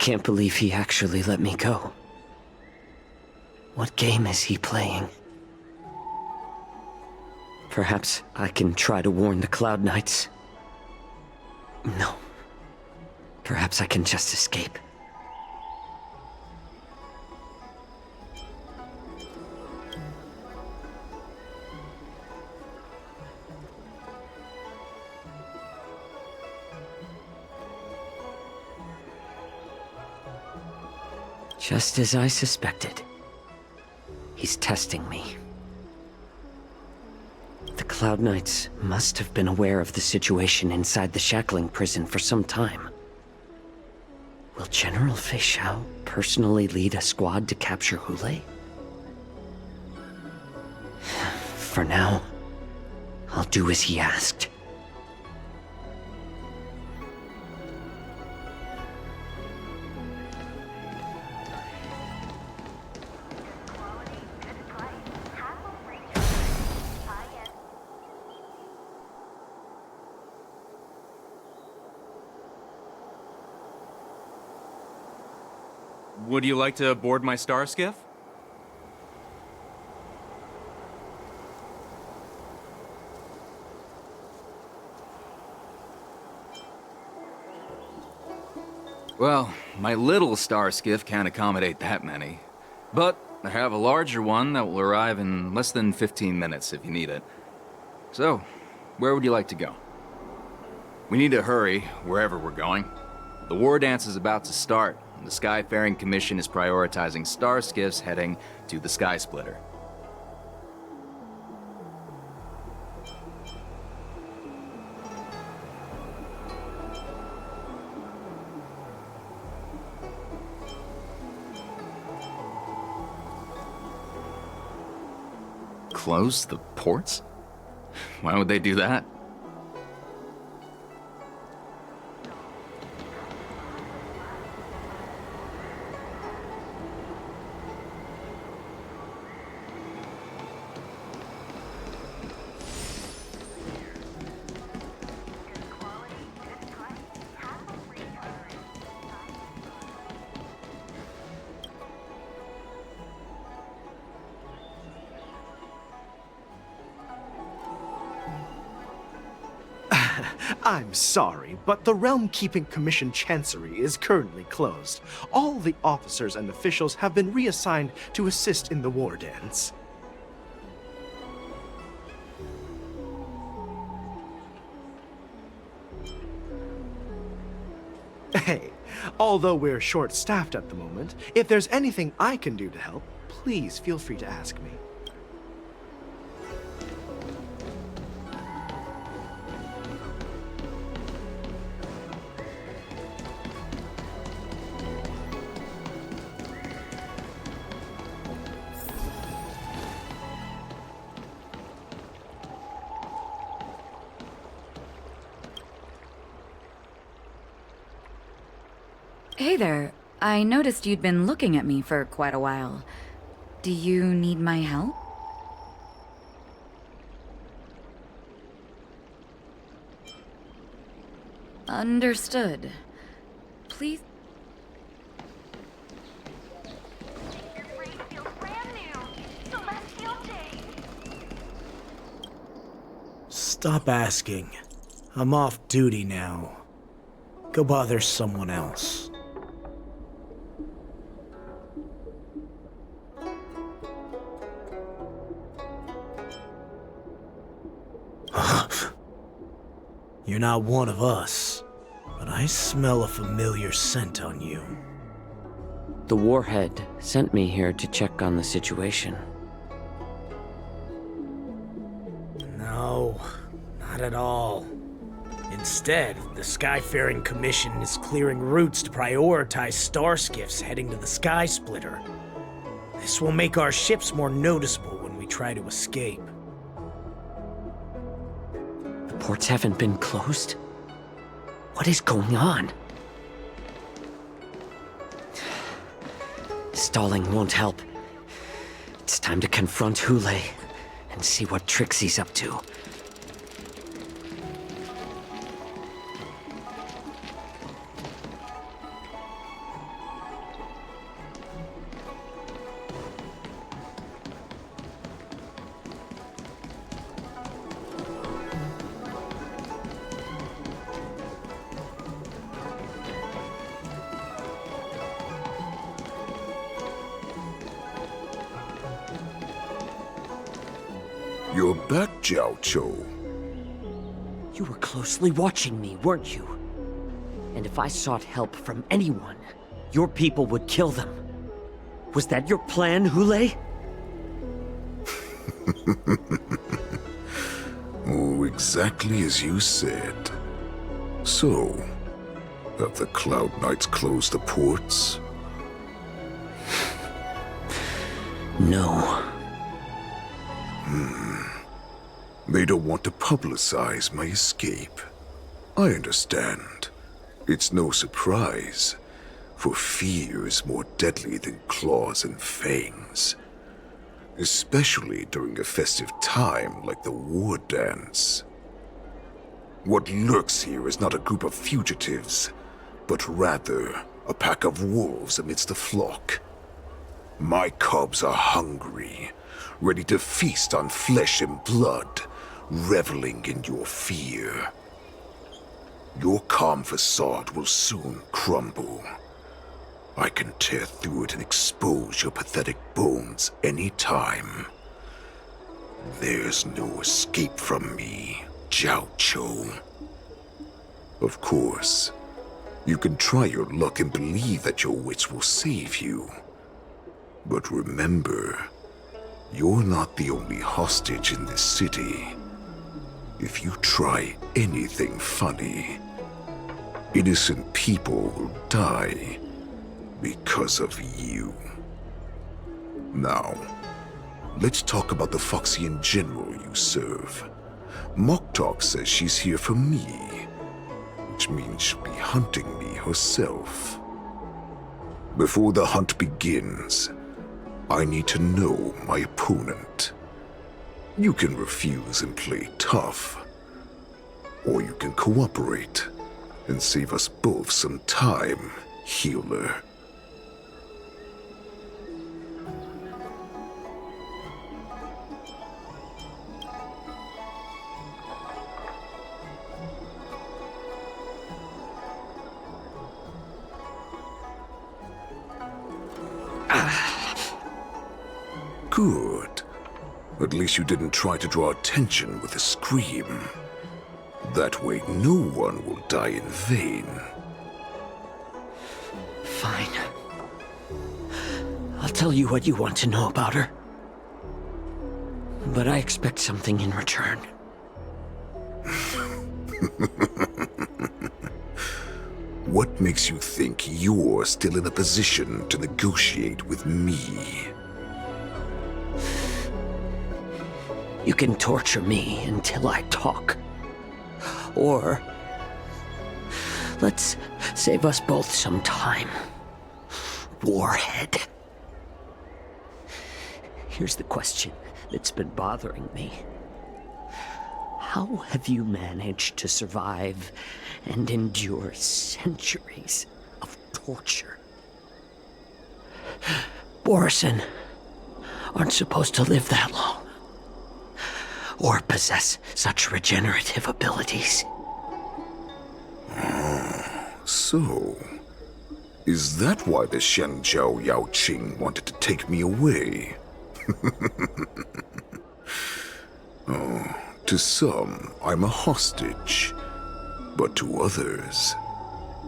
can't believe he actually let me go. What game is he playing? Perhaps I can try to warn the Cloud Knights. No. Perhaps I can just escape. Just as I suspected. He's testing me. The Cloud Knights must have been aware of the situation inside the shackling prison for some time. Will General Fei Xiao personally lead a squad to capture Hule? For now, I'll do as he asked. Would you like to board my star skiff? Well, my little star skiff can't accommodate that many. But I have a larger one that will arrive in less than 15 minutes if you need it. So, where would you like to go? We need to hurry, wherever we're going. The war dance is about to start. The Skyfaring Commission is prioritizing star skiffs heading to the Sky Splitter. Close the ports? Why would they do that? I'm sorry, but the Realm Keeping Commission Chancery is currently closed. All the officers and officials have been reassigned to assist in the war dance. Hey, although we're short-staffed at the moment, if there's anything I can do to help, please feel free to ask me. Hey there. I noticed you'd been looking at me for quite a while. Do you need my help? Understood. Please... Stop asking. I'm off duty now. Go bother someone else. You're not one of us, but I smell a familiar scent on you. The Warhead sent me here to check on the situation. No, not at all. Instead, the Skyfaring Commission is clearing routes to prioritize star skiffs heading to the Sky Splitter. This will make our ships more noticeable when we try to escape. The ports haven't been closed? What is going on? Stalling won't help. It's time to confront Hule and see what tricks he's up to. You're back, Jiaoqiu. You were closely watching me, weren't you? And if I sought help from anyone, your people would kill them. Was that your plan, Hule? Oh, exactly as you said. So, have the Cloud Knights closed the ports? No. They don't want to publicize my escape. I understand. It's no surprise, for fear is more deadly than claws and fangs. Especially during a festive time like the war dance. What lurks here is not a group of fugitives, but rather a pack of wolves amidst the flock. My cubs are hungry, ready to feast on flesh and blood, reveling in your fear. Your calm facade will soon crumble. I can tear through it and expose your pathetic bones any time. There's no escape from me, Jiaoqiu. Of course, you can try your luck and believe that your wits will save you. But remember, you're not the only hostage in this city. If you try anything funny, innocent people will die because of you. Now, let's talk about the Foxian general you serve. Moktok says she's here for me, which means she'll be hunting me herself. Before the hunt begins, I need to know my opponent. You can refuse and play tough, or you can cooperate and save us both some time, healer. Good. At least you didn't try to draw attention with a scream. That way no one will die in vain. Fine. I'll tell you what you want to know about her. But I expect something in return. What makes you think you're still in a position to negotiate with me? You can torture me until I talk. Or let's save us both some time. Warhead. Here's the question that's been bothering me. How have you managed to survive and endure centuries of torture? Borison aren't supposed to live that long, or possess such regenerative abilities. So, is that why the Shenzhou Yaoqing wanted to take me away? Oh, to some, I'm a hostage. But to others,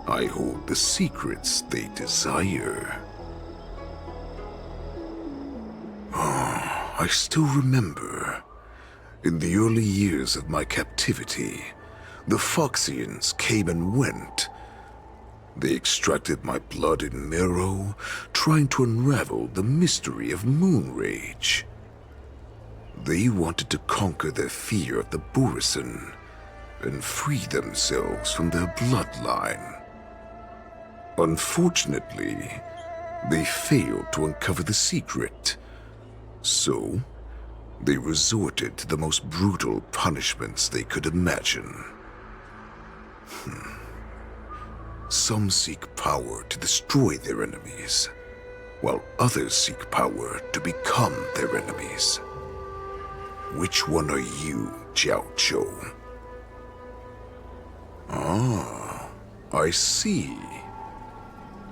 I hold the secrets they desire. I still remember. In the early years of my captivity, the Foxians came and went. They extracted my blood and marrow, trying to unravel the mystery of moon rage. They wanted to conquer their fear of the Borison and free themselves from their bloodline. Unfortunately, they failed to uncover the secret. So, they resorted to the most brutal punishments they could imagine. Some seek power to destroy their enemies, while others seek power to become their enemies. Which one are you, Jiaoqiu? Ah, I see.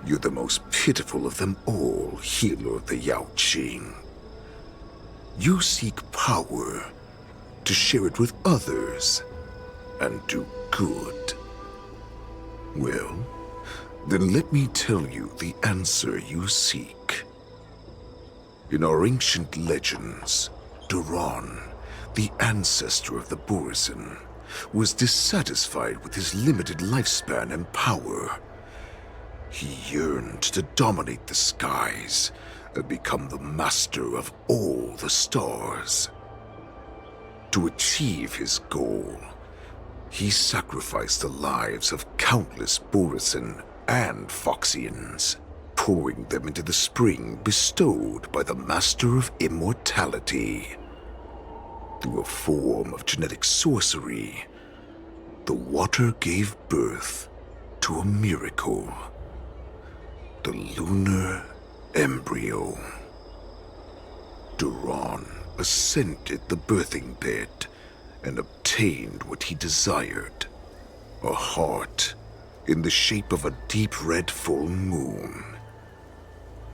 You're the most pitiful of them all, healer of the Yaoqing. You seek power to share it with others and do good. Well, then let me tell you the answer you seek. In our ancient legends, Duran, the ancestor of the Borisin, was dissatisfied with his limited lifespan and power. He yearned to dominate the skies and become the master of all the stars. To achieve his goal, he sacrificed the lives of countless Borisin and Foxians, pouring them into the spring bestowed by the Master of Immortality. Through a form of genetic sorcery, the water gave birth to a miracle. The lunar embryo. Duran ascended the birthing bed and obtained what he desired, a heart in the shape of a deep red full moon.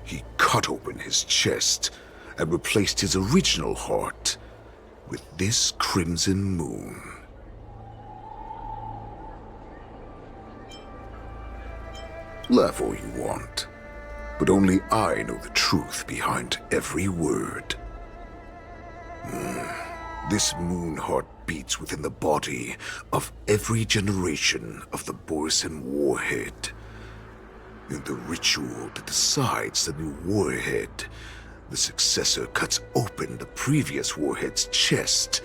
He cut open his chest and replaced his original heart with this crimson moon. Laugh all you want, but only I know the truth behind every word. This moon heart beats within the body of every generation of the Borisin warhead. In the ritual that decides the new warhead, the successor cuts open the previous warhead's chest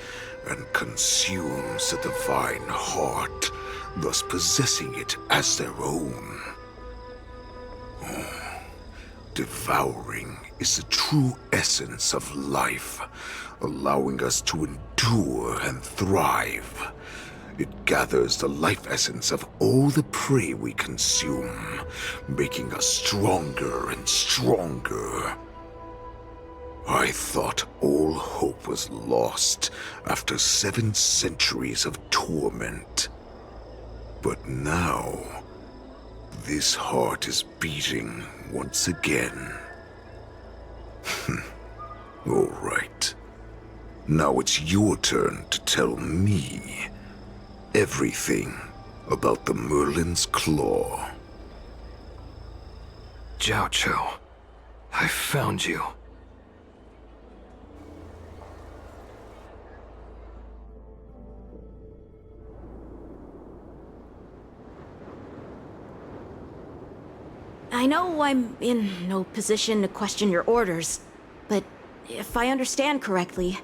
and consumes the divine heart, thus possessing it as their own. Devouring is the true essence of life, allowing us to endure and thrive. It gathers the life essence of all the prey we consume, making us stronger and stronger. I thought all hope was lost after 7 centuries of torment. But now, this heart is beating once again. All right. Now it's your turn to tell me everything about the Merlin's Claw. Jiaoqiu, I found you. I know I'm in no position to question your orders, but if I understand correctly,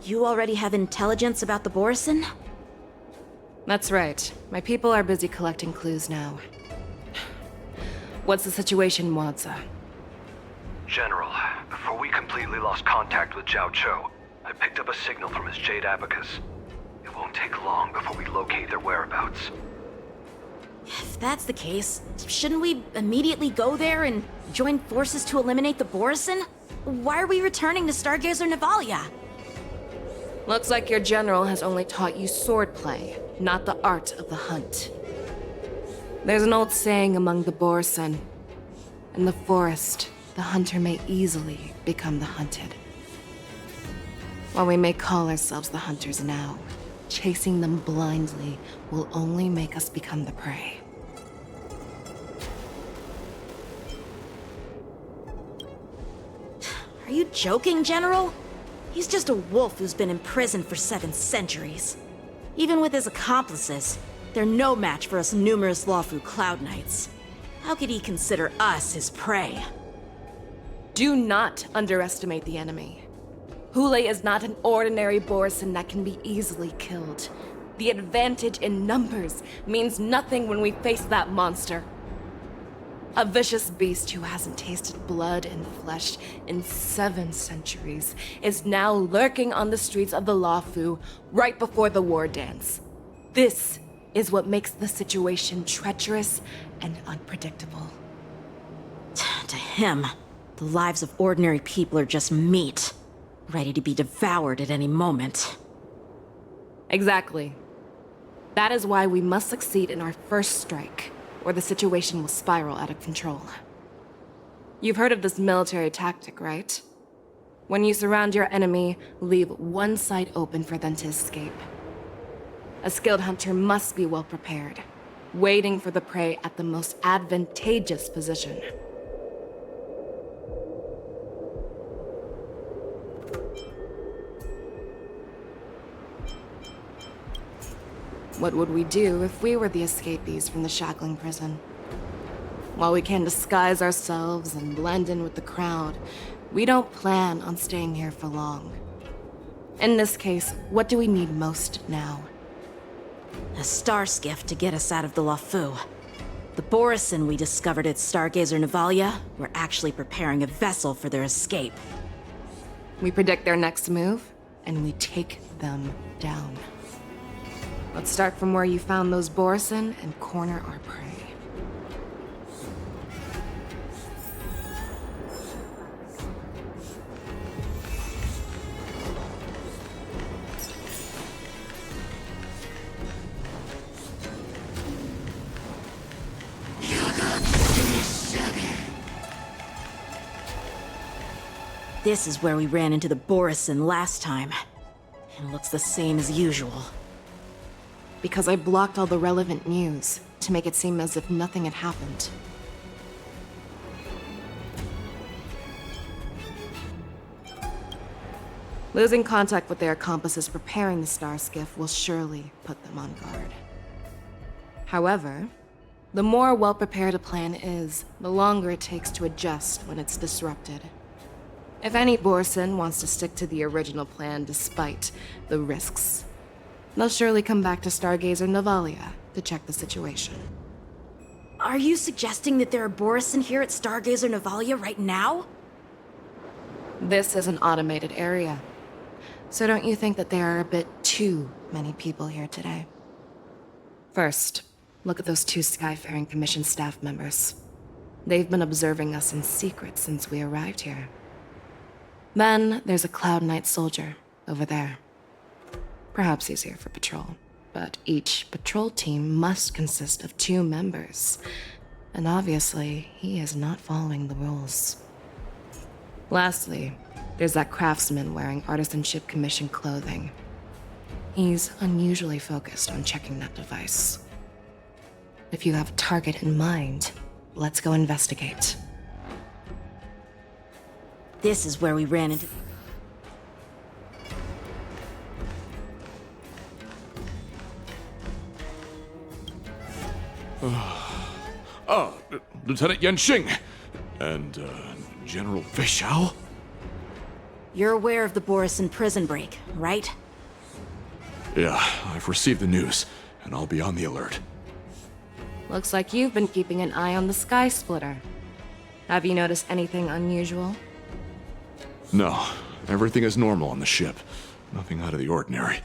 you already have intelligence about the Borisin? That's right. My people are busy collecting clues now. What's the situation, Wadza? General, before we completely lost contact with Jiaoqiu, I picked up a signal from his Jade Abacus. It won't take long before we locate their whereabouts. If that's the case, shouldn't we immediately go there and join forces to eliminate the Borisin? Why are we returning to Stargazer Navalia? Looks like your general has only taught you swordplay, not the art of the hunt. There's an old saying among the Borisin. In the forest, the hunter may easily become the hunted. While we may call ourselves the hunters now, chasing them blindly will only make us become the prey. Are you joking, General? He's just a wolf who's been imprisoned for 7 centuries. Even with his accomplices, they're no match for us numerous Lawfu Cloud Knights. How could he consider us his prey? Do not underestimate the enemy. Hule is not an ordinary Borisin that can be easily killed. The advantage in numbers means nothing when we face that monster. A vicious beast who hasn't tasted blood and flesh in 7 centuries is now lurking on the streets of the Lawfu right before the war dance. This is what makes the situation treacherous and unpredictable. To him, the lives of ordinary people are just meat, ready to be devoured at any moment. Exactly. That is why we must succeed in our first strike, or the situation will spiral out of control. You've heard of this military tactic, right? When you surround your enemy, leave one side open for them to escape. A skilled hunter must be well prepared, waiting for the prey at the most advantageous position. What would we do if we were the escapees from the shackling prison? While we can disguise ourselves and blend in with the crowd, we don't plan on staying here for long. In this case, what do we need most now? A star skiff to get us out of the Luofu. The Borison we discovered at Stargazer Navalia were actually preparing a vessel for their escape. We predict their next move, and we take them down. Let's start from where you found those Borison and corner our prey. This is where we ran into the Borison last time. It looks the same as usual. Because I blocked all the relevant news to make it seem as if nothing had happened. Losing contact with their accomplices preparing the star skiff will surely put them on guard. However, the more well-prepared a plan is, the longer it takes to adjust when it's disrupted. If any Borison wants to stick to the original plan despite the risks, they'll surely come back to Stargazer Navalia to check the situation. Are you suggesting that there are Borison here at Stargazer Navalia right now? This is an automated area. So don't you think that there are a bit too many people here today? First, look at those two Skyfaring Commission staff members. They've been observing us in secret since we arrived here. Then there's a Cloud Knight soldier over there. Perhaps he's here for patrol, but each patrol team must consist of 2 members. And obviously, he is not following the rules. Lastly, there's that craftsman wearing Artisanship Commission clothing. He's unusually focused on checking that device. If you have a target in mind, let's go investigate. This is where we ran into... Lieutenant Yanxing and General Fei Xiao? You're aware of the Borison prison break, right? Yeah, I've received the news, and I'll be on the alert. Looks like you've been keeping an eye on the Sky Splitter. Have you noticed anything unusual? No, everything is normal on the ship. Nothing out of the ordinary.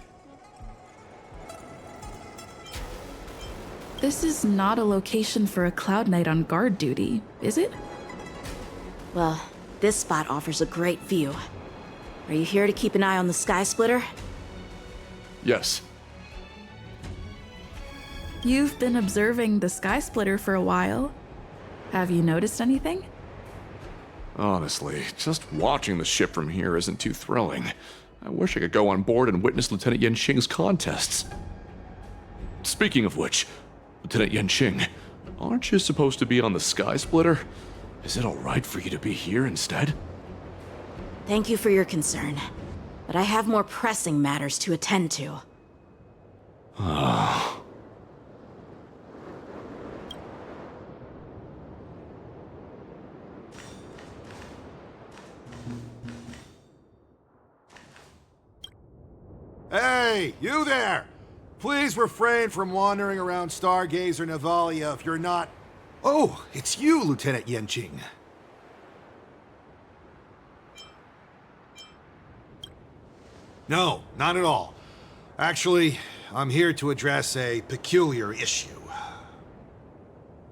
This is not a location for a Cloud Knight on guard duty, is it? Well, this spot offers a great view. Are you here to keep an eye on the Sky Splitter? Yes. You've been observing the Sky Splitter for a while. Have you noticed anything? Honestly, just watching the ship from here isn't too thrilling. I wish I could go on board and witness Lieutenant Yanxing's contests. Speaking of which, Lieutenant Yanxing, aren't you supposed to be on the Sky Splitter? Is it alright for you to be here instead? Thank you for your concern, but I have more pressing matters to attend to. Hey, you there! Please refrain from wandering around Stargazer Navalia if you're not... Oh, it's you, Lieutenant Yanxing. No, not at all. Actually, I'm here to address a peculiar issue.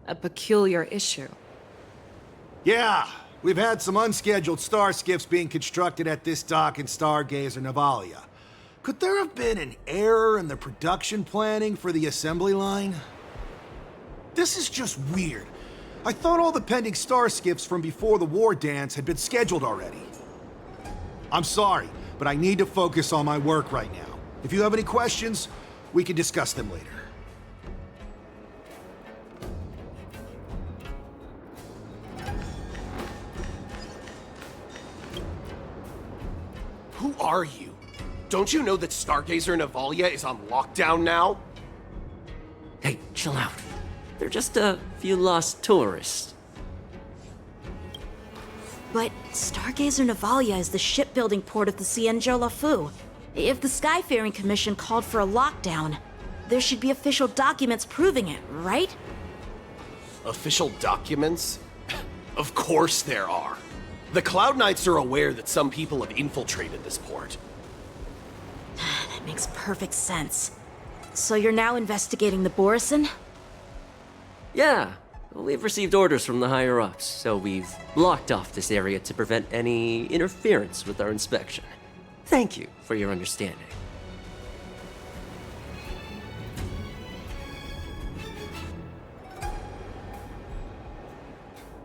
A peculiar issue? Yeah, we've had some unscheduled star skiffs being constructed at this dock in Stargazer Navalia. Could there have been an error in the production planning for the assembly line? This is just weird. I thought all the pending star skiffs from before the war dance had been scheduled already. I'm sorry, but I need to focus on my work right now. If you have any questions, we can discuss them later. Who are you? Don't you know that Stargazer Navalia is on lockdown now? Hey, chill out. They're just a few lost tourists. But Stargazer Navalia is the shipbuilding port of the Xianzhou Lafu. If the Skyfaring Commission called for a lockdown, there should be official documents proving it, right? Official documents? Of course there are. The Cloud Knights are aware that some people have infiltrated this port. That makes perfect sense. So you're now investigating the Borison? Yeah, we've received orders from the higher-ups, so we've blocked off this area to prevent any interference with our inspection. Thank you for your understanding.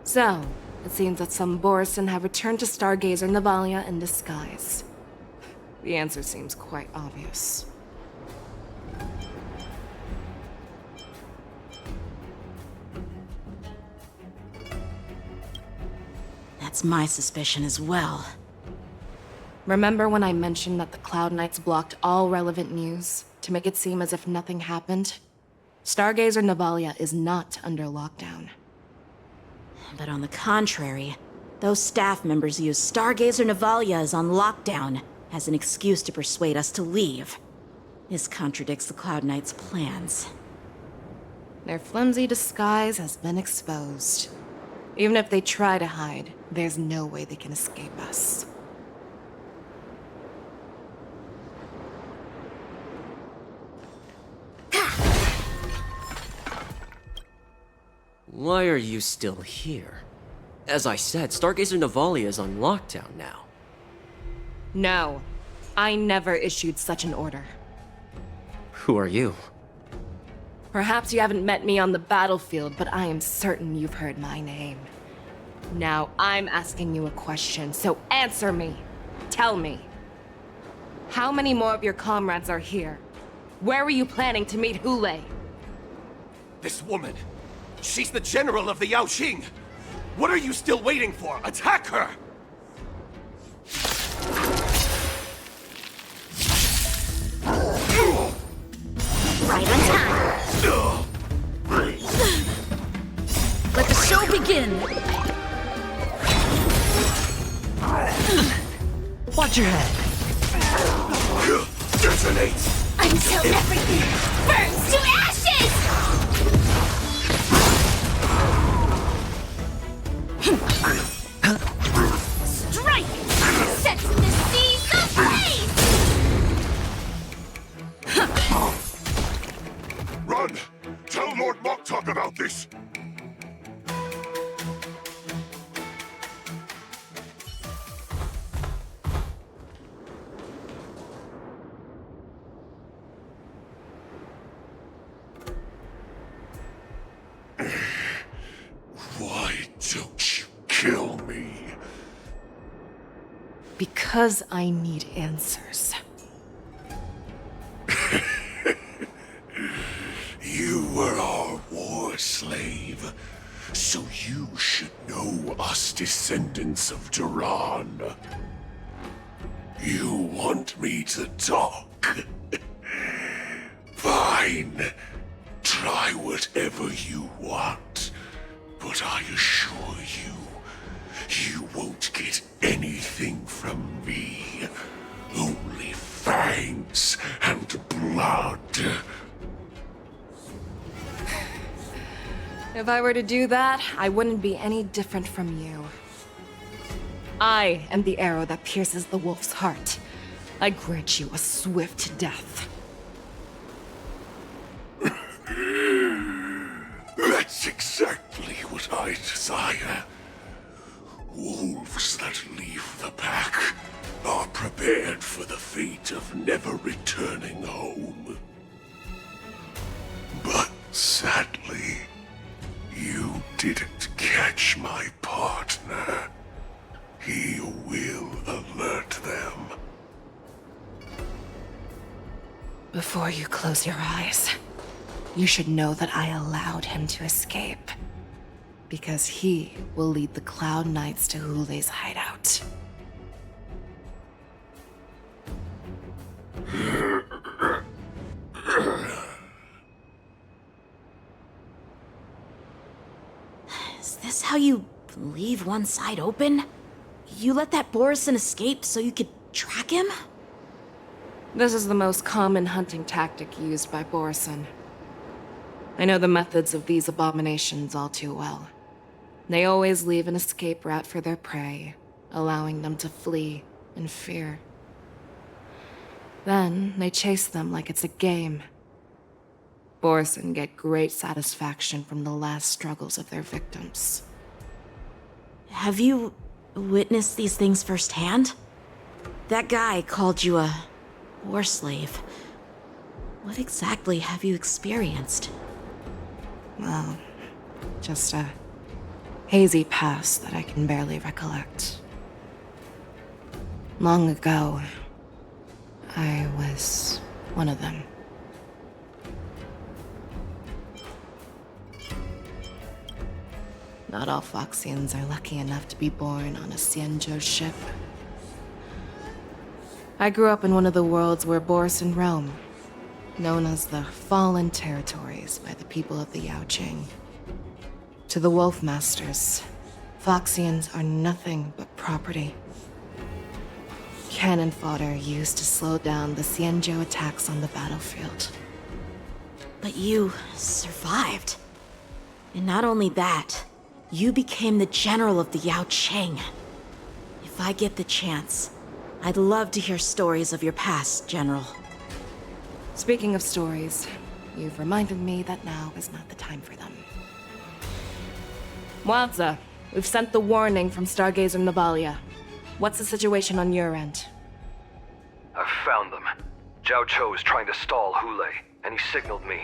So, it seems that some Borison have returned to Stargazer Navalia in disguise. The answer seems quite obvious. That's my suspicion as well. Remember when I mentioned that the Cloud Knights blocked all relevant news to make it seem as if nothing happened? Stargazer Navalia is not under lockdown. But on the contrary, those staff members use Stargazer Navalia is on lockdown as an excuse to persuade us to leave. This contradicts the Cloud Knights' plans. Their flimsy disguise has been exposed. Even if they try to hide, there's no way they can escape us. Why are you still here? As I said, Stargazer Navalia is on lockdown now. No, I never issued such an order. Who are you? Perhaps you haven't met me on the battlefield, but I am certain you've heard my name. Now I'm asking you a question, so answer me. Tell me. How many more of your comrades are here? Where were you planning to meet Hule? This woman, she's the general of the Yaoqiu. What are you still waiting for? Attack her! Right on time. Let the show begin. Watch your head. Detonate! Until everything burns to ashes! Strike! Sets the seas ablaze! Run! Tell Lord Moktok about this! Why don't you kill me? Because I need answers. You were our war slave, so you should know us descendants of Duran. You want me to talk? Fine. Try whatever you want. But I assure you, you won't get anything from me. Only fangs and blood. If I were to do that, I wouldn't be any different from you. I am the arrow that pierces the wolf's heart. I grant you a swift death. That's exactly what I desire. Wolves that leave the pack are prepared for the fate of never returning home. But sadly, you didn't catch my partner. He will alert them. Before you close your eyes, you should know that I allowed him to escape. Because he will lead the Cloud Knights to Hulei's hideout. Is this how you leave one side open? You let that Borison escape so you could track him? This is the most common hunting tactic used by Borison. I know the methods of these abominations all too well. They always leave an escape route for their prey, allowing them to flee in fear. Then they chase them like it's a game. Borison get great satisfaction from the last struggles of their victims. Have you witnessed these things firsthand? That guy called you a war slave. What exactly have you experienced? Well, just a hazy past that I can barely recollect. Long ago, I was one of them. Not all Foxians are lucky enough to be born on a Xianzhou ship. I grew up in one of the worlds where Borison roam, known as the Fallen Territories by the people of the Jiaoqiu. To the Wolf Masters, Foxians are nothing but property. Cannon fodder used to slow down the Xianzhou attacks on the battlefield. But you survived. And not only that, you became the general of the Yaoqiu. If I get the chance, I'd love to hear stories of your past, General. Speaking of stories, you've reminded me that now is not the time for them. Wadza, we've sent the warning from Stargazer Navalia. What's the situation on your end? I've found them. Jiaoqiu is trying to stall Hulei, and he signaled me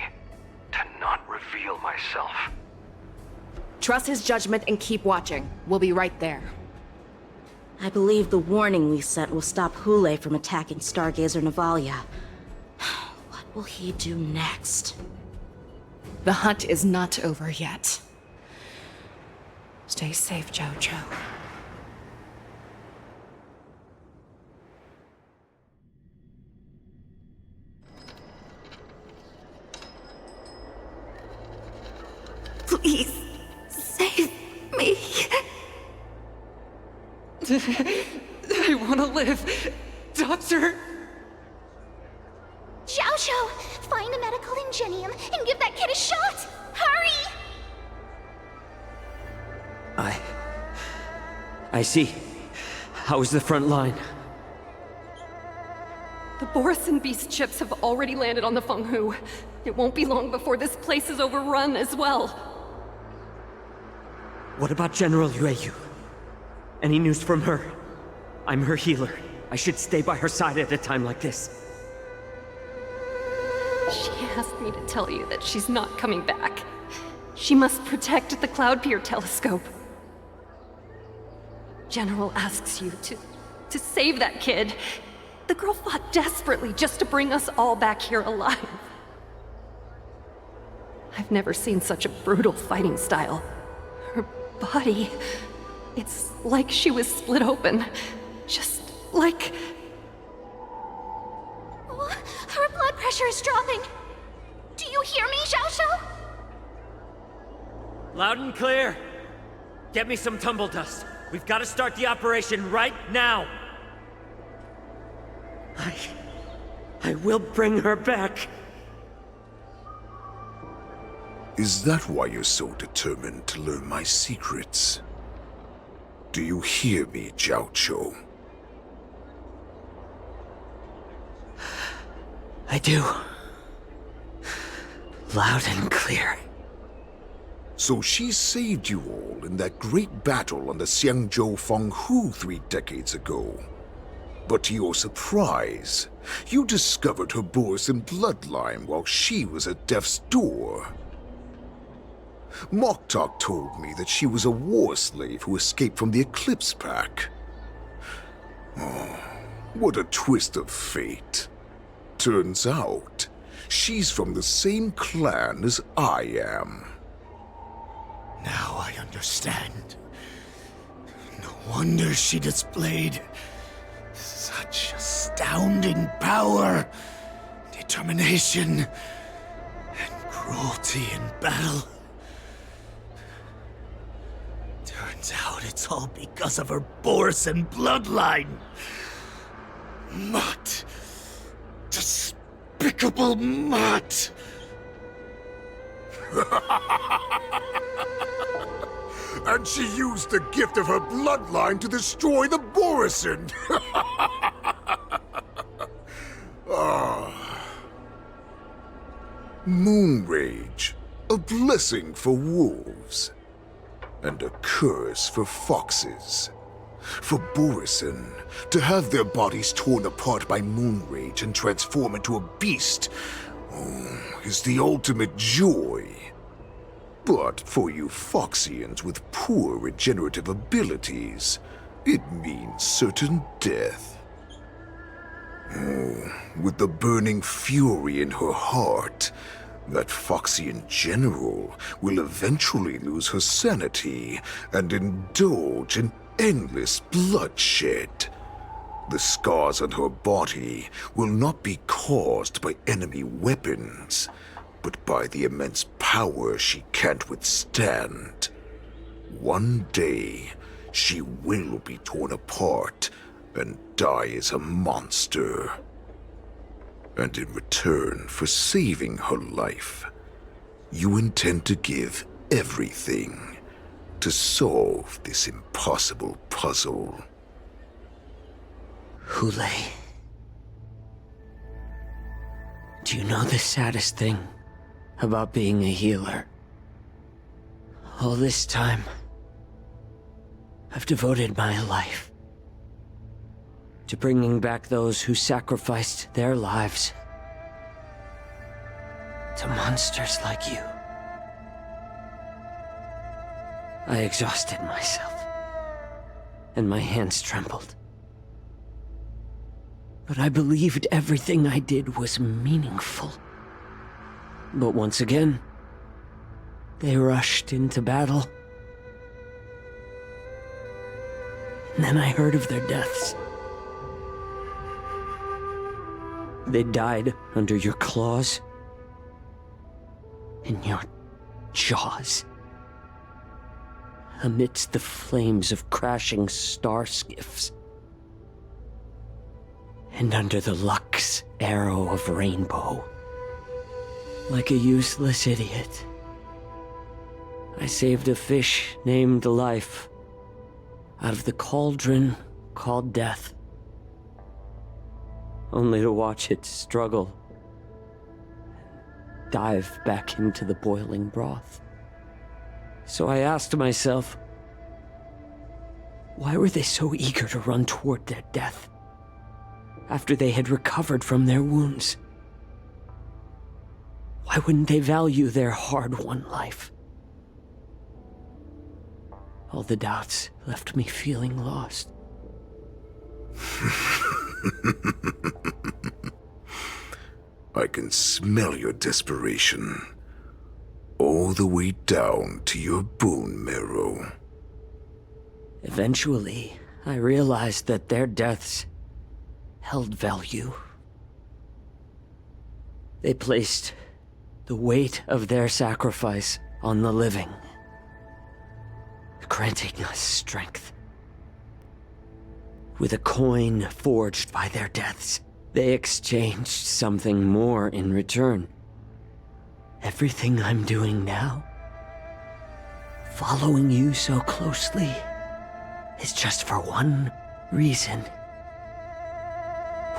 to not reveal myself. Trust his judgment and keep watching. We'll be right there. I believe the warning we sent will stop Hulei from attacking Stargazer Navalia. What will he do next? The hunt is not over yet. Stay safe, Jiaoqiu. Please, save me. I want to live. Doctor! Jiaoqiu, find a medical ingenium and give that kid a shot! Hurry! I see. How's the front line? The Borison Beast chips have already landed on the Fenghu. It won't be long before this place is overrun as well. What about General Jiaoqiu? Any news from her? I'm her healer. I should stay by her side at a time like this. She asked me to tell you that she's not coming back. She must protect the Cloud Pier telescope. General asks you to save that kid. The girl fought desperately just to bring us all back here alive. I've never seen such a brutal fighting style. Her body, it's like she was split open. Just like... Oh, her blood pressure is dropping. Do you hear me, Jiaoqiu? Loud and clear. Get me some tumble dust. We've got to start the operation right now. I will bring her back. Is that why you're so determined to learn my secrets? Do you hear me, Jiaoqiu? I do. Loud and clear. So she saved you all in that great battle on the Xianzhou Fenghu 3 decades ago. But to your surprise, you discovered her Borison bloodline while she was at death's door. Moktok told me that she was a war slave who escaped from the Eclipse Pack. Oh, what a twist of fate. Turns out, she's from the same clan as I am. Now I understand. No wonder she displayed such astounding power, determination, and cruelty in battle. Turns out it's all because of her Borison bloodline. Mutt. Despicable mutt. And she used the gift of her bloodline to destroy the Borison. Moon Rage, a blessing for wolves, and a curse for foxes. For Borison, to have their bodies torn apart by Moon Rage and transform into a beast is the ultimate joy. But for you Foxians with poor regenerative abilities, it means certain death. With the burning fury in her heart, that Foxian general will eventually lose her sanity and indulge in endless bloodshed. The scars on her body will not be caused by enemy weapons, but by the immense power she can't withstand. One day, she will be torn apart and die as a monster. And in return for saving her life, you intend to give everything to solve this impossible puzzle. Hule. Do you know the saddest thing about being a healer? All this time, I've devoted my life to bringing back those who sacrificed their lives to monsters like you. I exhausted myself, and my hands trembled. But I believed everything I did was meaningful. But once again, they rushed into battle. And then I heard of their deaths. They died under your claws, in your jaws, amidst the flames of crashing star skiffs, and under the Lux arrow of rainbow. Like a useless idiot, I saved a fish named Life out of the cauldron called Death, only to watch it struggle and dive back into the boiling broth. So I asked myself, why were they so eager to run toward their death after they had recovered from their wounds? Why wouldn't they value their hard-won life? All the doubts left me feeling lost. I can smell your desperation, all the way down to your bone marrow. Eventually, I realized that their deaths held value. They placed the weight of their sacrifice on the living, granting us strength. With a coin forged by their deaths, they exchanged something more in return. Everything I'm doing now, following you so closely, is just for one reason.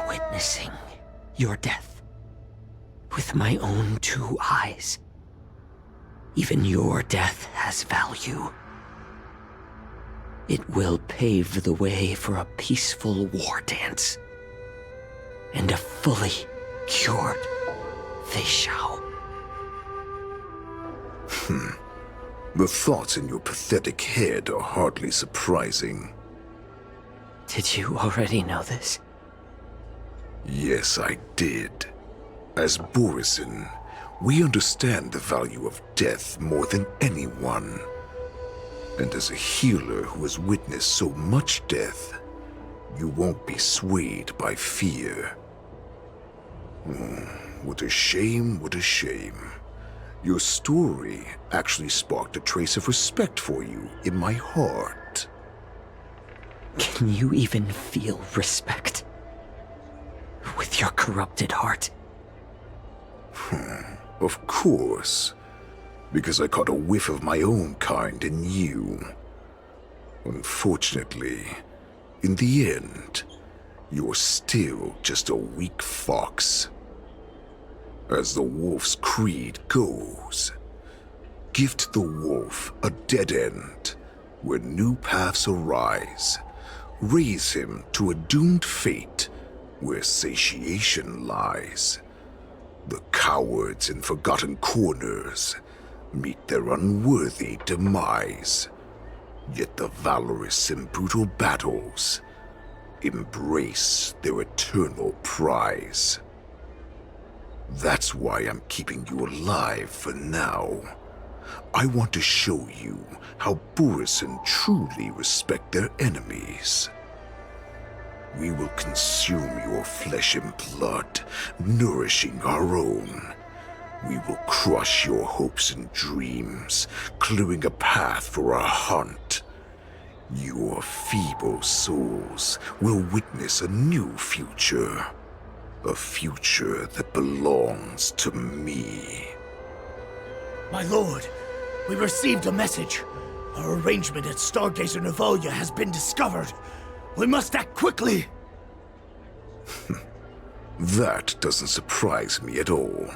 Witnessing your death with my own two eyes. Even your death has value. It will pave the way for a peaceful war dance and a fully cured Fei Xiao. The thoughts in your pathetic head are hardly surprising. Did you already know this? Yes, I did. As Borisin, we understand the value of death more than anyone. And as a healer who has witnessed so much death, you won't be swayed by fear. What a shame, what a shame. Your story actually sparked a trace of respect for you in my heart. Can you even feel respect? With your corrupted heart? Of course. Because I caught a whiff of my own kind in you. Unfortunately, in the end, you're still just a weak fox. As the wolf's creed goes, gift the wolf a dead end where new paths arise. Raise him to a doomed fate where satiation lies. The cowards in forgotten corners meet their unworthy demise. Yet the valorous in brutal battles embrace their eternal prize. That's why I'm keeping you alive for now. I want to show you how Borisin truly respect their enemies. We will consume your flesh and blood, nourishing our own. We will crush your hopes and dreams, clearing a path for our hunt. Your feeble souls will witness a new future. A future that belongs to me. My lord, we received a message. Our arrangement at Stargazer Navalia has been discovered. We must act quickly. That doesn't surprise me at all.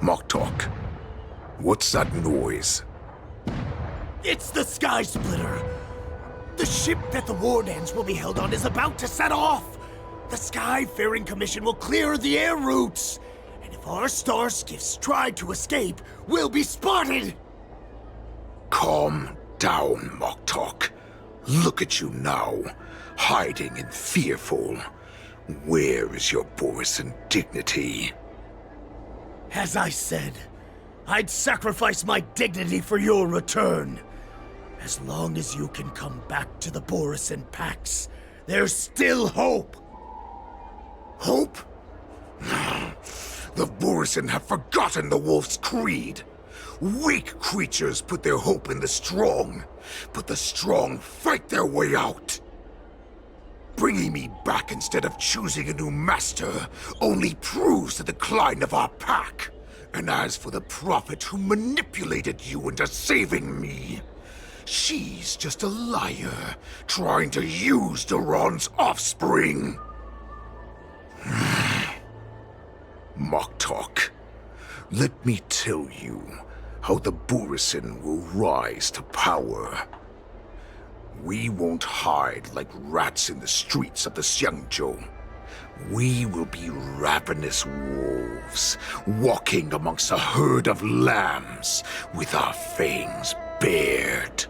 Moktok, what's that noise? It's the Sky Splitter. The ship that the Wardens will be held on is about to set off. The Skyfaring Commission will clear the air routes. And if our star skiffs try to escape, we'll be spotted. Calm down, Moktok. Look at you now, hiding and fearful. Where is your Borisin dignity? As I said, I'd sacrifice my dignity for your return. As long as you can come back to the Borisin Pax, there's still hope. Hope? The Borisin have forgotten the wolf's creed. Weak creatures put their hope in the strong, but the strong fight their way out. Bringing me back instead of choosing a new master only proves the decline of our pack. And as for the prophet who manipulated you into saving me, she's just a liar trying to use Duran's offspring. Moktok, let me tell you how the Borisin will rise to power. We won't hide like rats in the streets of the Xiangzhou. We will be ravenous wolves, walking amongst a herd of lambs with our fangs bared.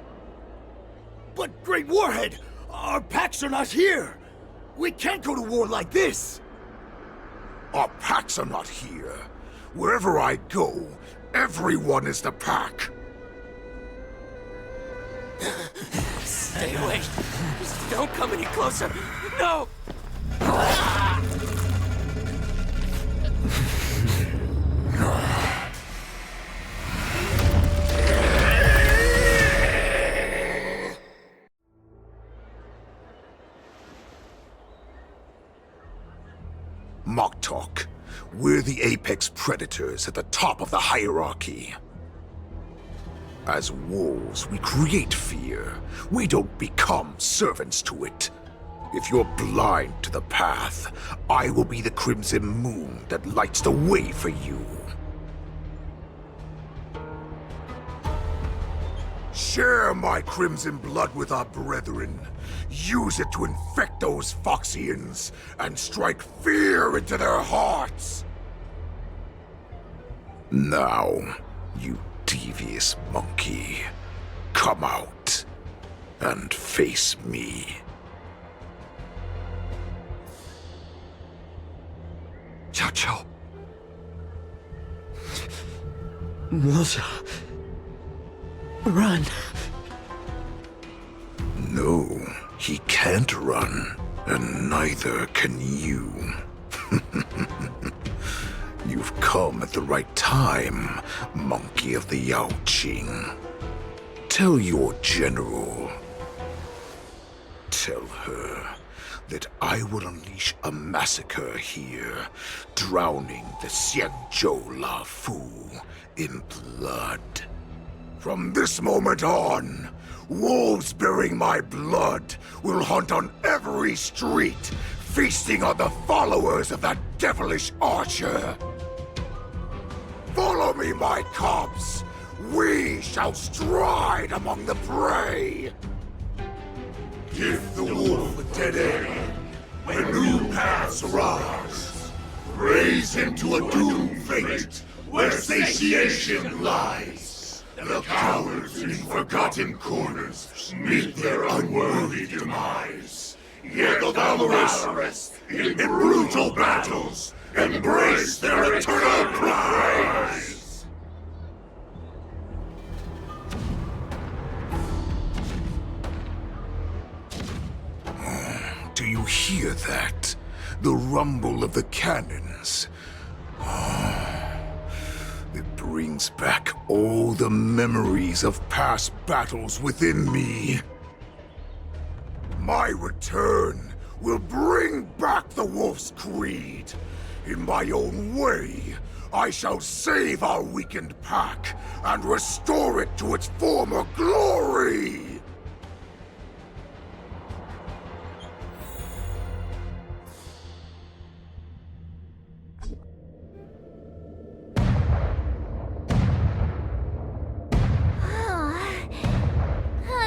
But, Great Warhead, our packs are not here. We can't go to war like this. Our packs are not here. Wherever I go, everyone is the pack. Stay away. Just don't come any closer. No! Moktok, we're the apex predators at the top of the hierarchy. As wolves, we create fear. We don't become servants to it. If you're blind to the path, I will be the crimson moon that lights the way for you. Share my crimson blood with our brethren. Use it to infect those Foxians and strike fear into their hearts. Now, you devious monkey, come out and face me. Jiaoqiu. Milja. Run. No, he can't run, and neither can you. You've come at the right time, monkey of the Yaoqing. Tell your general. Tell her that I will unleash a massacre here, drowning the Xianzhou Lafu in blood. From this moment on, wolves bearing my blood will hunt on every street, feasting on the followers of that devilish archer. Follow me, my cubs. We shall stride among the prey. Give the wolf a dead end when new paths arise. Raise him to a doomed fate where satiation lies. The cowards in forgotten corners meet their unworthy demise. Yet the valorous in brutal battles embrace their eternal prize. Do you hear that? The rumble of the cannons. It brings back all the memories of past battles within me. My return will bring back the Wolf's Creed. In my own way, I shall save our weakened pack and restore it to its former glory!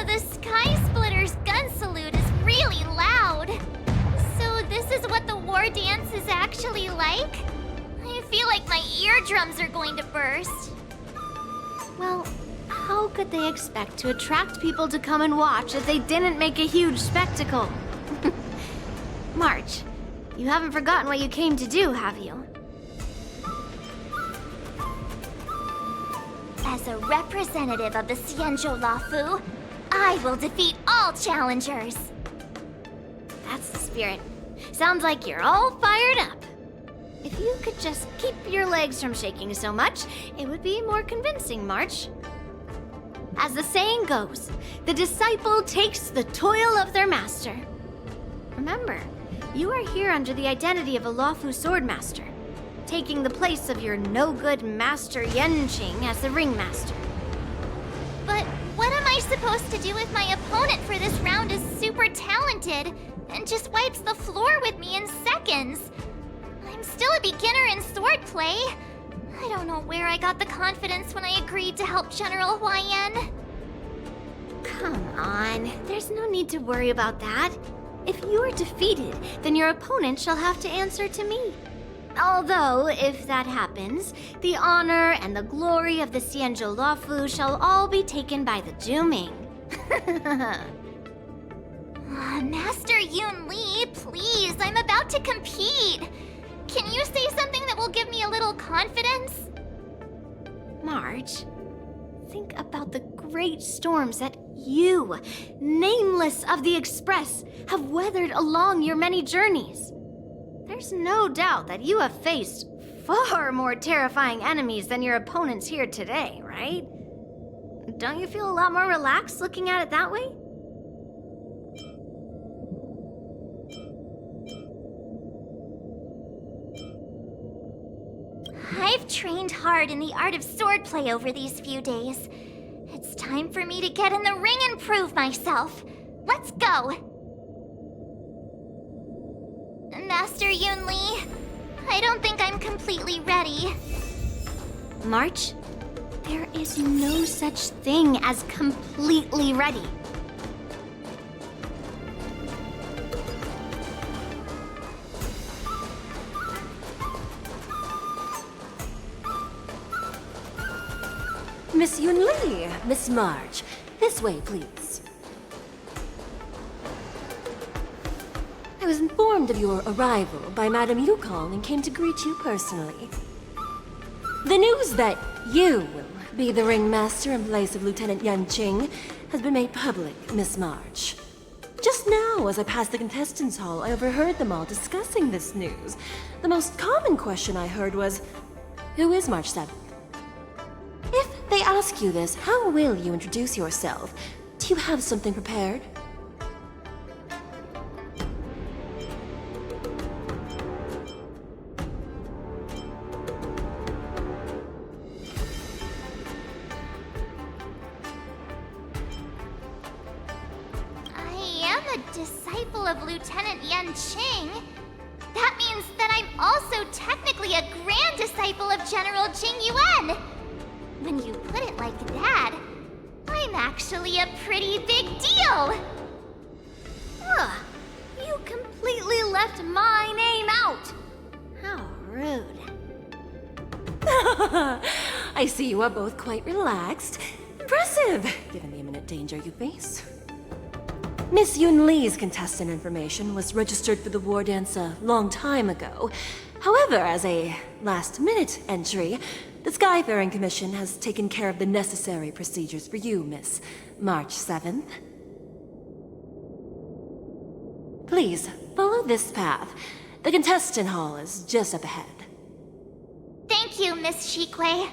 The Sky Splitter's gun salute is really loud. So this is what the war dance is actually like? I feel like my eardrums are going to burst. Well, how could they expect to attract people to come and watch if they didn't make a huge spectacle? March, you haven't forgotten what you came to do, have you? As a representative of the Xianzhou Lafu, I will defeat all challengers. That's the spirit. Sounds like you're all fired up. If you could just keep your legs from shaking so much, it would be more convincing, March. As the saying goes, the disciple takes the toil of their master. Remember, you are here under the identity of a Lafu swordmaster, taking the place of your no-good master Yenqing as the ringmaster. But what am I supposed to do if my opponent for this round is super talented and just wipes the floor with me in seconds? I'm still a beginner in swordplay. I don't know where I got the confidence when I agreed to help General Huaiyan. Come on, there's no need to worry about that. If you are defeated, then your opponent shall have to answer to me. Although, if that happens, the honor and the glory of the Xianzhou Lafu shall all be taken by the Juming. Master Yun Li, please, I'm about to compete. Can you say something that will give me a little confidence? March, think about the great storms that you, nameless of the Express, have weathered along your many journeys. There's no doubt that you have faced far more terrifying enemies than your opponents here today, right? Don't you feel a lot more relaxed looking at it that way? I've trained hard in the art of swordplay over these few days. It's time for me to get in the ring and prove myself. Let's go! Master Yun Li, I don't think I'm completely ready. March, there is no such thing as completely ready. Miss Yun Li, Miss March, this way, please. I was informed of your arrival by Madame Yukon and came to greet you personally. The news that you will be the ringmaster in place of Lieutenant Yanqing has been made public, Miss March. Just now, as I passed the contestants' hall, I overheard them all discussing this news. The most common question I heard was, who is March 7th? If they ask you this, how will you introduce yourself? Do you have something prepared? Disciple of Lieutenant Yanqing. That means that I'm also technically a grand disciple of General Jing Yuan. When you put it like that, I'm actually a pretty big deal. Ugh, you completely left my name out. How rude. I see you are both quite relaxed. Impressive, given the imminent danger you face. Miss Yun Li's contestant information was registered for the war dance a long time ago. However, as a last-minute entry, the Skyfaring Commission has taken care of the necessary procedures for you, Miss March 7th. Please, follow this path. The contestant hall is just up ahead. Thank you, Miss Shikwe.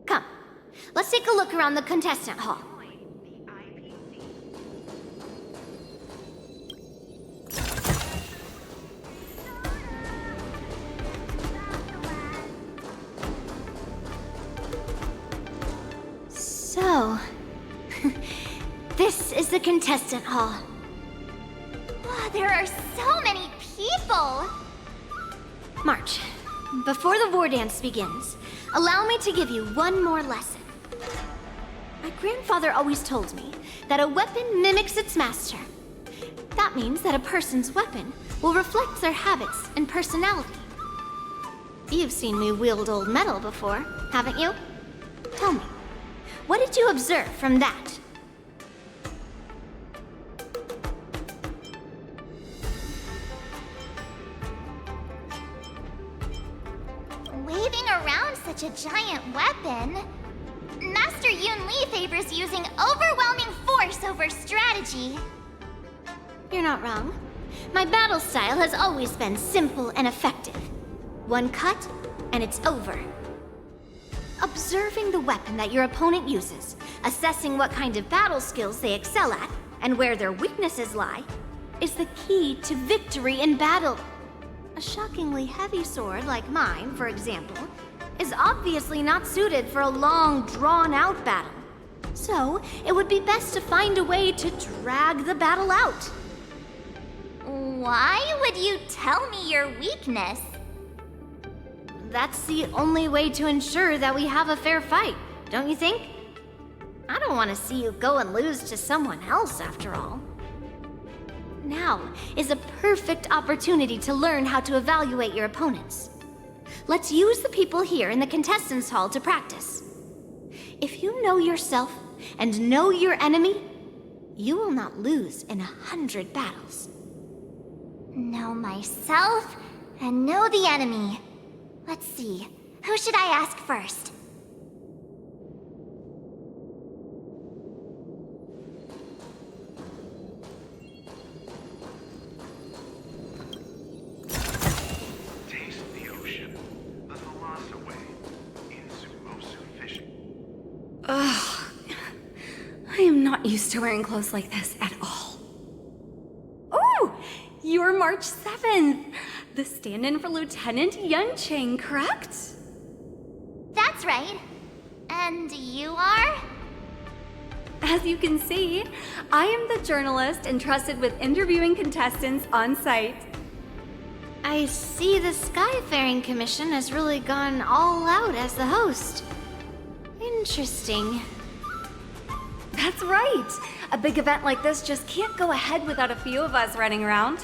Come, let's take a look around the contestant hall. So, this is the contestant hall. Wow, there are so many people! March, before the war dance begins, allow me to give you one more lesson. My grandfather always told me that a weapon mimics its master. That means that a person's weapon will reflect their habits and personality. You've seen me wield old metal before, haven't you? Tell me, what did you observe from that? Waving around such a giant weapon, Master Yun Li favors using overwhelming force over strategy. You're not wrong. My battle style has always been simple and effective. One cut, and it's over. Observing the weapon that your opponent uses, assessing what kind of battle skills they excel at, and where their weaknesses lie, is the key to victory in battle. A shockingly heavy sword like mine, for example, is obviously not suited for a long, drawn-out battle. So, it would be best to find a way to drag the battle out. Why would you tell me your weakness? That's the only way to ensure that we have a fair fight, don't you think? I don't want to see you go and lose to someone else, after all. Now is a perfect opportunity to learn how to evaluate your opponents. Let's use the people here in the contestants' hall to practice. If you know yourself and know your enemy, you will not lose in 100 battles. Know myself and know the enemy. Let's see, who should I ask first? Taste the ocean. The Thalassa way. In Sumosu fishing. Ugh. I am not used to wearing clothes like this at all. Oh! You're March 7th! The stand-in for Lieutenant Yanqing, correct? That's right. And you are? As you can see, I am the journalist entrusted with interviewing contestants on site. I see the Skyfaring Commission has really gone all out as the host. Interesting. That's right. A big event like this just can't go ahead without a few of us running around.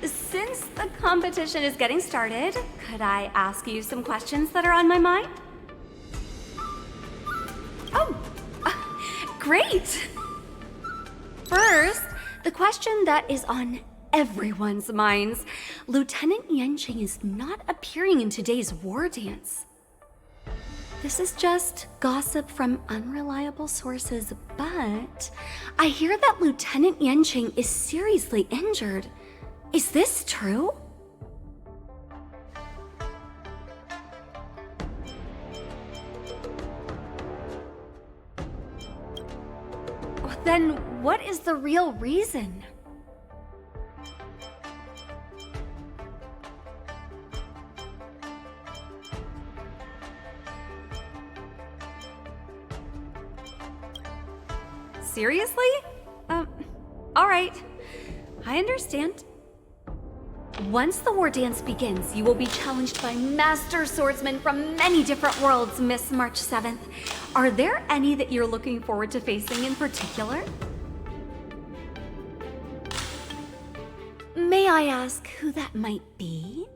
Since the competition is getting started, could I ask you some questions that are on my mind? Oh, great! First, The question that is on everyone's minds. Lieutenant Yanqing is not appearing in today's war dance. This is just gossip from unreliable sources, but I hear that Lieutenant Yanqing is seriously injured. Is this true? Then what is the real reason? Seriously? Alright. I understand. Once the war dance begins, you will be challenged by master swordsmen from many different worlds, Miss March 7th. Are there any that you're looking forward to facing in particular? May I ask who that might be?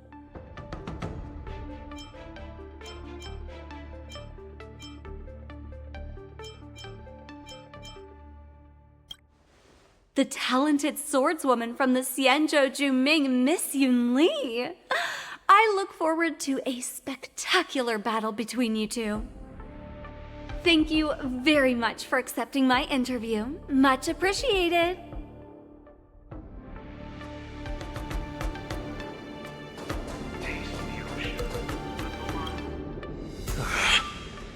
The talented swordswoman from the Xianzhou Juming, Miss Yun Li. I look forward to a spectacular battle between you two. Thank you very much for accepting my interview. Much appreciated.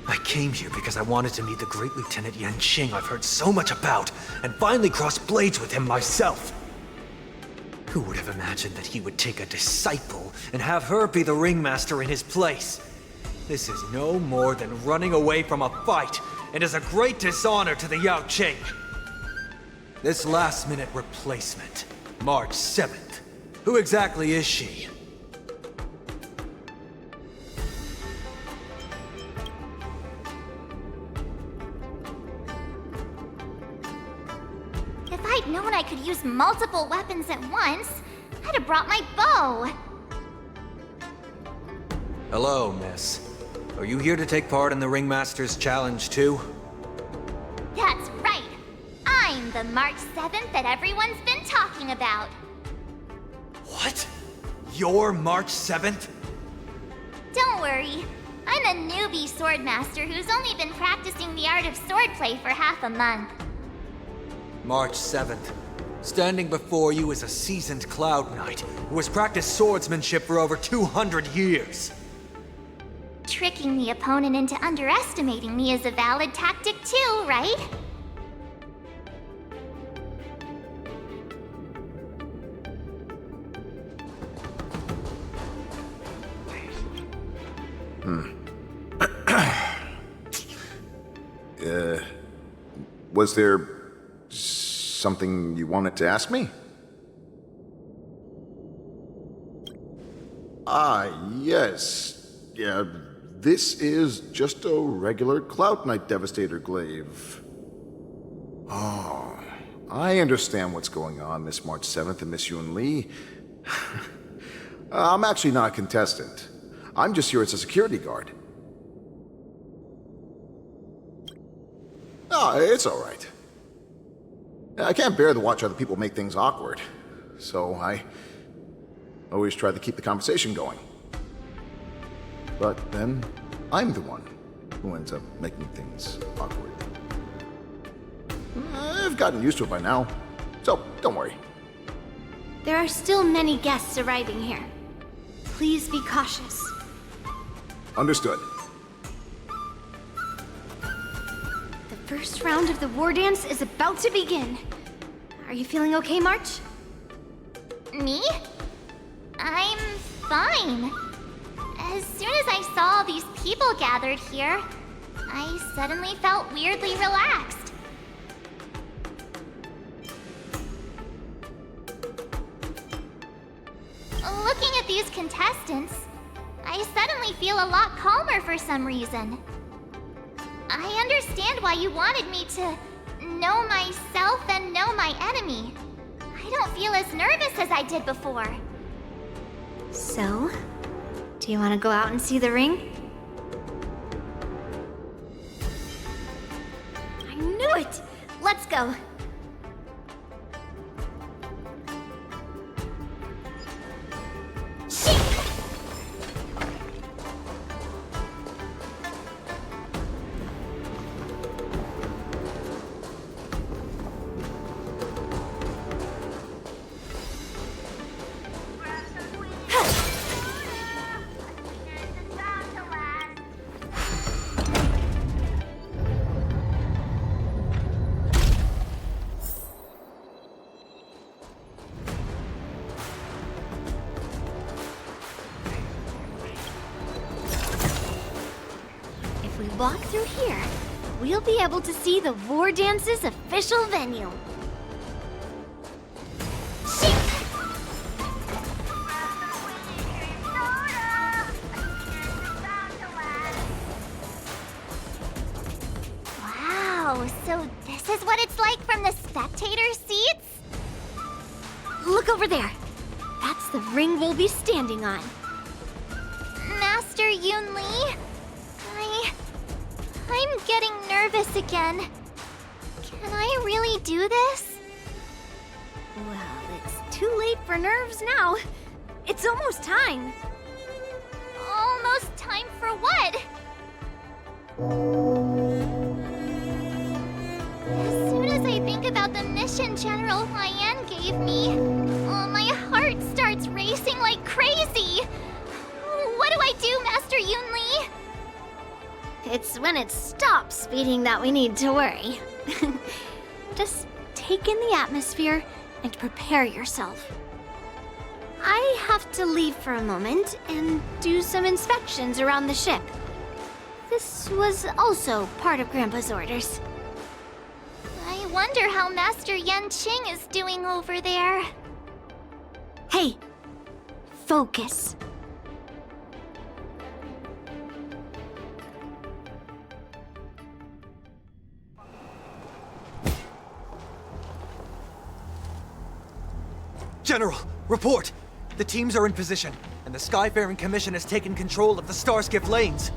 I came here because I wanted to meet the great Lieutenant Yanqing I've heard so much about, and finally cross blades with him myself. Who would have imagined that he would take a disciple and have her be the ringmaster in his place? This is no more than running away from a fight, and is a great dishonor to the Jiaoqiu. This last-minute replacement, March 7th. Who exactly is she? If I'd known I could use multiple weapons at once, I'd have brought my bow. Hello, miss. Are you here to take part in the Ringmaster's Challenge too? That's right. I'm the March 7th that everyone's been talking about. What? You're March 7th? Don't worry. I'm a newbie swordmaster who's only been practicing the art of swordplay for half a month. March 7th. Standing before you is a seasoned Cloud Knight who has practiced swordsmanship for over 200 years. Tricking the opponent into underestimating me is a valid tactic too, right? Was there something you wanted to ask me? Yes. Yeah, this is just a regular Cloud Knight Devastator glaive. Oh, I understand what's going on, Miss March 7th and Miss Yun Li. I'm actually not a contestant. I'm just here as a security guard. Oh, it's all right. I can't bear to watch other people make things awkward, so I always try to keep the conversation going. But then, I'm the one who ends up making things awkward. I've gotten used to it by now, so don't worry. There are still many guests arriving here. Please be cautious. Understood. The first round of the war dance is about to begin. Are you feeling okay, March? Me? I'm fine. As soon as I saw all these people gathered here, I suddenly felt weirdly relaxed. Looking at these contestants, I suddenly feel a lot calmer for some reason. I understand why you wanted me to know myself and know my enemy. I don't feel as nervous as I did before. So, do you want to go out and see the ring? I knew it! Let's go. walk through here, we'll be able to see the War Dance's official venue. Wow, so this is what it's like from the spectator seats? Look over there. That's the ring we'll be standing on. Master Yun Li, I'm getting nervous again. Can I really do this? Well, it's too late for nerves now. It's almost time. Almost time for what? As soon as I think about the mission General Huayan gave me, my heart starts racing like crazy. What do I do, Master Yun Li? It's when it stops beating that we need to worry. Just take in the atmosphere and prepare yourself. I have to leave for a moment and do some inspections around the ship. This was also part of Grandpa's orders. I wonder how Master Yanqing is doing over there. Hey, focus. General, report! The teams are in position, and the Skyfaring Commission has taken control of the Starskiff lanes.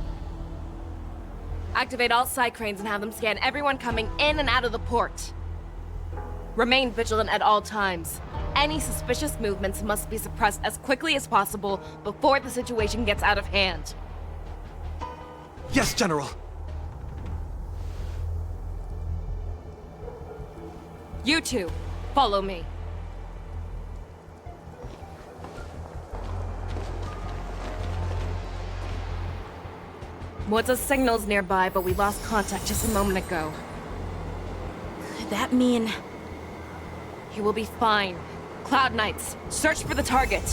Activate all side cranes and have them scan everyone coming in and out of the port. Remain vigilant at all times. Any suspicious movements must be suppressed as quickly as possible before the situation gets out of hand. Yes, General. You two, follow me. What's a signal's nearby, but we lost contact just a moment ago. Could that mean... He will be fine. Cloud Knights, search for the target.